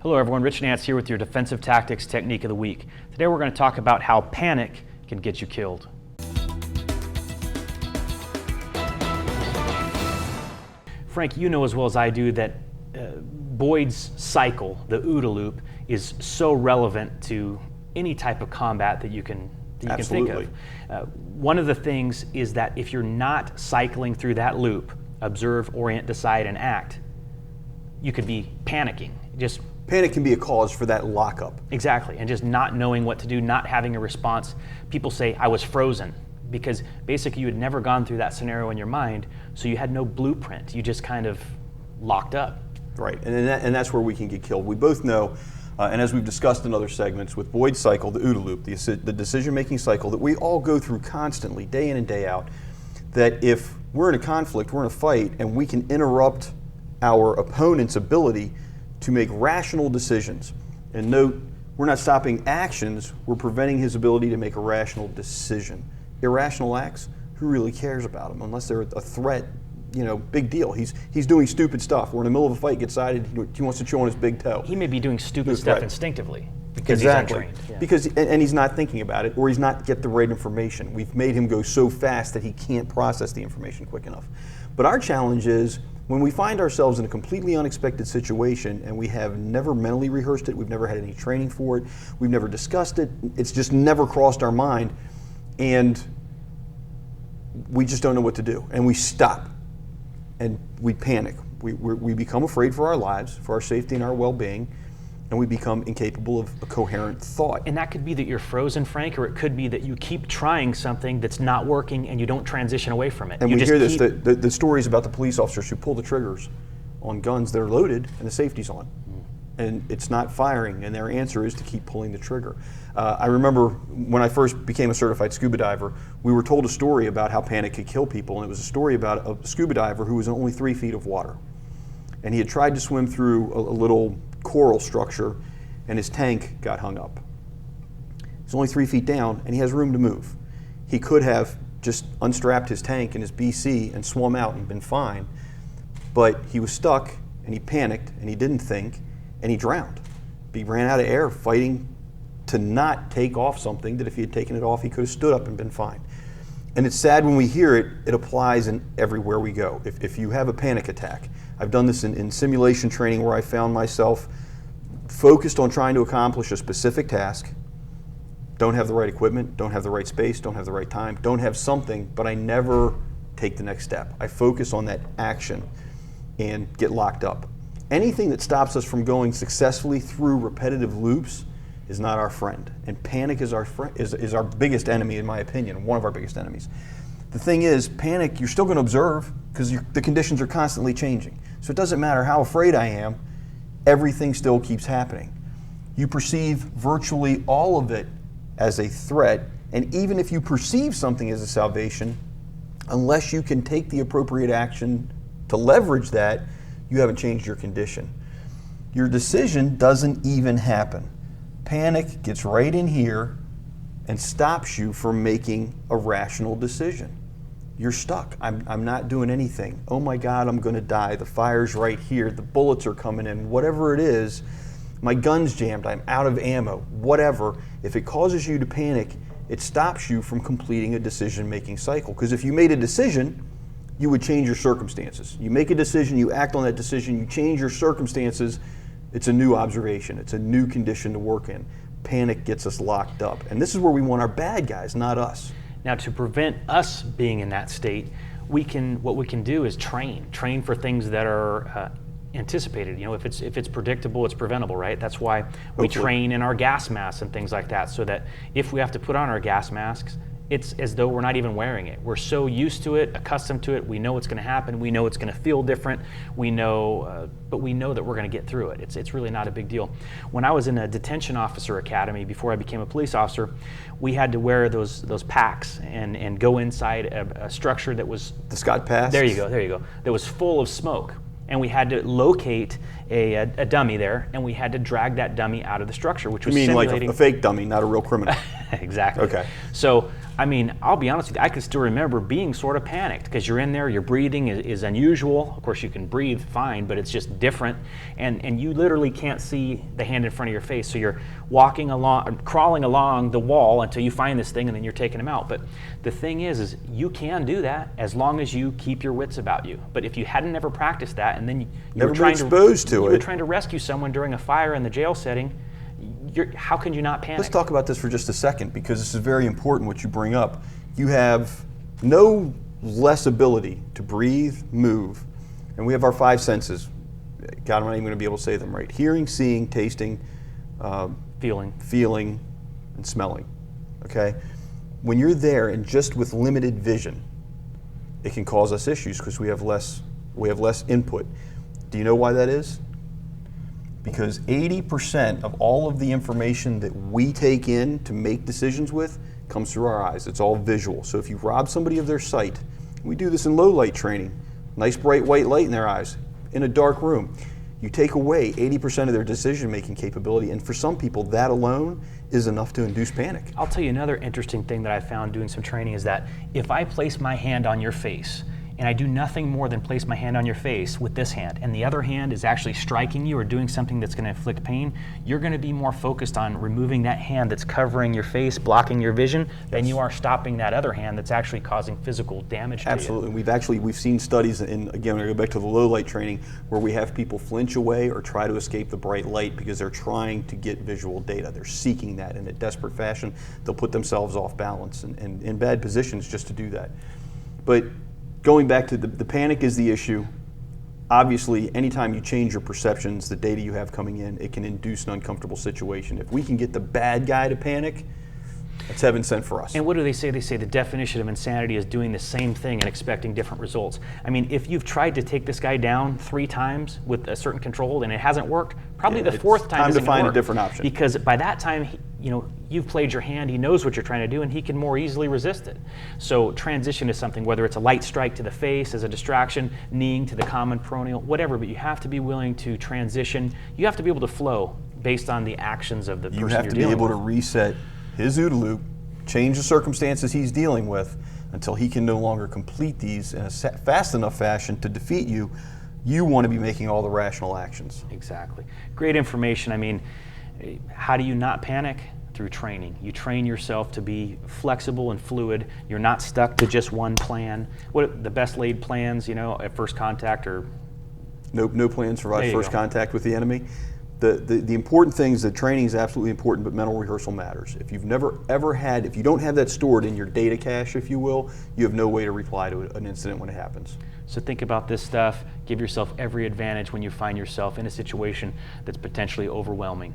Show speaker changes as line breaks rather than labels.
Hello everyone, Rich Nance here with your Defensive Tactics Technique of the Week. Today we're going to talk about how panic can get you killed. Frank, you know as well as I do that Boyd's cycle, the OODA Loop, is so relevant to any type of combat that you can think of. One of the things is that if you're not cycling through that loop, observe, orient, decide, and act, you could be panicking.
Panic can be a cause for that lockup.
Exactly, and just not knowing what to do, not having a response. People say, I was frozen, because basically you had never gone through that scenario in your mind, so you had no blueprint. You just kind of locked up.
Right, and that's where we can get killed. We both know, and as we've discussed in other segments, with Boyd's cycle, the OODA Loop, the decision-making cycle that we all go through constantly, day in and day out, that if we're in a conflict, we're in a fight, and we can interrupt our opponent's ability to make rational decisions. And note, we're not stopping actions, we're preventing his ability to make a rational decision. Irrational acts, who really cares about them? Unless they're a threat, big deal. He's doing stupid stuff. We're in the middle of a fight, gets excited, he wants to chew on his big toe.
He may be doing stupid stuff instinctively because
exactly.
He's untrained. Yeah.
Because he's not thinking about it, or he's not get the right information. We've made him go so fast that he can't process the information quick enough. But our challenge is, when we find ourselves in a completely unexpected situation and we have never mentally rehearsed it, we've never had any training for it, we've never discussed it, it's just never crossed our mind, and we just don't know what to do, and we stop, and we panic. We become afraid for our lives, for our safety and our well-being, and we become incapable of a coherent thought.
And that could be that you're frozen, Frank, or it could be that you keep trying something that's not working and you don't transition away from it.
And we hear this, the stories about the police officers who pull the triggers on guns that are loaded and the safety's on. And it's not firing, and their answer is to keep pulling the trigger. I remember when I first became a certified scuba diver, we were told a story about how panic could kill people, and it was a story about a scuba diver who was in only 3 feet of water. And he had tried to swim through a little coral structure, and his tank got hung up. He's only 3 feet down, and he has room to move. He could have just unstrapped his tank and his BC and swum out and been fine, but he was stuck, and he panicked, and he didn't think, and he drowned. He ran out of air fighting to not take off something that if he had taken it off, he could have stood up and been fine. And it's sad when we hear it, it applies in everywhere we go. If you have a panic attack, I've done this in simulation training where I found myself focused on trying to accomplish a specific task, don't have the right equipment, don't have the right space, don't have the right time, don't have something, but I never take the next step. I focus on that action and get locked up. Anything that stops us from going successfully through repetitive loops is not our friend. And panic is our biggest enemy, in my opinion, one of our biggest enemies. The thing is, panic, you're still going to observe because the conditions are constantly changing. So it doesn't matter how afraid I am, everything still keeps happening. You perceive virtually all of it as a threat, and even if you perceive something as a salvation, unless you can take the appropriate action to leverage that, you haven't changed your condition. Your decision doesn't even happen. Panic gets right in here and stops you from making a rational decision. You're stuck. I'm not doing anything. Oh my God, I'm going to die. The fire's right here. The bullets are coming in. Whatever it is, my gun's jammed. I'm out of ammo. Whatever. If it causes you to panic, it stops you from completing a decision-making cycle. Because if you made a decision, you would change your circumstances. You make a decision, you act on that decision, you change your circumstances, it's a new observation, it's a new condition to work in. Panic gets us locked up. And this is where we want our bad guys, not us.
Now, to prevent us being in that state, what we can do is train for things that are anticipated. If it's predictable, it's preventable, right? That's why we train in our gas masks and things like that, so that if we have to put on our gas masks, it's as though we're not even wearing it. We're so used to it, accustomed to it, we know what's going to happen, we know it's going to feel different, but we know that we're going to get through it. It's really not a big deal. When I was in a detention officer academy before I became a police officer, we had to wear those packs and go inside a structure that was...
The Scott Pass?
There you go. That was full of smoke. And we had to locate a dummy there, and we had to drag that dummy out of the structure, which was
You mean like
simulating
a fake dummy, not a real criminal?
Exactly.
Okay.
So, I mean, I'll be honest with you, I can still remember being sort of panicked because you're in there, your breathing is unusual. Of course, you can breathe fine, but it's just different. And you literally can't see the hand in front of your face. So you're walking along, crawling along the wall until you find this thing, and then you're taking them out. But the thing is you can do that as long as you keep your wits about you. But if you hadn't ever practiced that, and then you
Never
were
been
trying
exposed to
you
it.
were trying to rescue someone during a fire in the jail setting, how can you not panic?
Let's talk about this for just a second, because this is very important what you bring up. You have no less ability to breathe, move, and we have our 5 senses. God, I'm not even going to be able to say them right. Hearing, seeing, tasting, feeling, and smelling. Okay? When you're there and just with limited vision, it can cause us issues because we have less input. Do you know why that is? Because 80% of all of the information that we take in to make decisions with comes through our eyes. It's all visual. So if you rob somebody of their sight, we do this in low light training, nice bright white light in their eyes, in a dark room, you take away 80% of their decision-making capability, and for some people, that alone is enough to induce panic.
I'll tell you another interesting thing that I found doing some training is that if I place my hand on your face, and I do nothing more than place my hand on your face with this hand, and the other hand is actually striking you or doing something that's going to inflict pain, you're going to be more focused on removing that hand that's covering your face, blocking your vision, than you are stopping that other hand that's actually causing physical damage to you.
Absolutely. We've seen studies, and again, I go back to the low light training, where we have people flinch away or try to escape the bright light because they're trying to get visual data. They're seeking that in a desperate fashion. They'll put themselves off balance and in bad positions just to do that. But going back to the panic is the issue. Obviously, anytime you change your perceptions, the data you have coming in, it can induce an uncomfortable situation. If we can get the bad guy to panic, it's heaven sent for us.
And what do they say? They say the definition of insanity is doing the same thing and expecting different results. I mean, if you've tried to take this guy down 3 times with a certain control and it hasn't worked, probably the 4th time
to find
work,
a different option.
Because by that time, you've played your hand, he knows what you're trying to do, and he can more easily resist it. So transition to something, whether it's a light strike to the face as a distraction, kneeing to the common peroneal, whatever, but you have to be willing to transition. You have to be able to flow based on the actions of the person you're dealing with.
You have to be able to reset his OODA loop, change the circumstances he's dealing with until he can no longer complete these in a fast enough fashion to defeat you. You want to be making all the rational actions.
Exactly. Great information. I mean, how do you not panic? Through training. You train yourself to be flexible and fluid. You're not stuck to just one plan. What the best laid plans, at first contact or?
No plans survive first contact with the enemy. The important thing is that training is absolutely important, but mental rehearsal matters. If you've never ever had, if you don't have that stored in your data cache, if you will, you have no way to reply to an incident when it happens.
So think about this stuff. Give yourself every advantage when you find yourself in a situation that's potentially overwhelming.